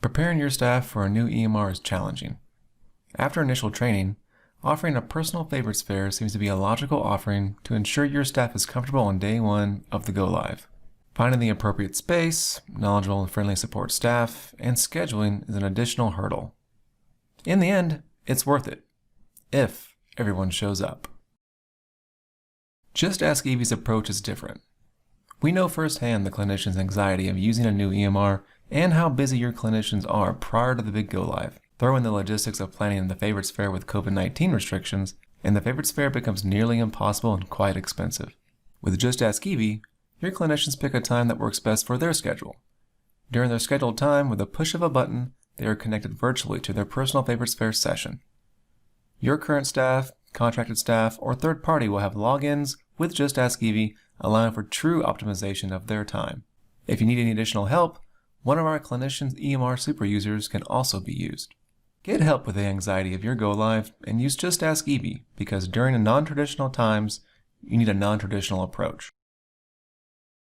Preparing your staff for a new EMR is challenging. After initial training, offering a personal favorites fair seems to be a logical offering to ensure your staff is comfortable on day one of the go-live. Finding the appropriate space, knowledgeable and friendly support staff, and scheduling is an additional hurdle. In the end, it's worth it, if everyone shows up. JustAskEvie's approach is different. We know firsthand the clinician's anxiety of using a new EMR and how busy your clinicians are prior to the big go-live. Throw in the logistics of planning the favorites fair with COVID-19 restrictions, and the favorites fair becomes nearly impossible and quite expensive. With JustAskEvie, your clinicians pick a time that works best for their schedule. During their scheduled time, with a push of a button, they are connected virtually to their personal favorites fair session. Your current staff, contracted staff, or third party will have logins with JustAskEvie, allowing for true optimization of their time. If you need any additional help, one of our clinicians' EMR super users can also be used. Get help with the anxiety of your go-live and use JustAskEvie, because during non-traditional times, you need a non-traditional approach.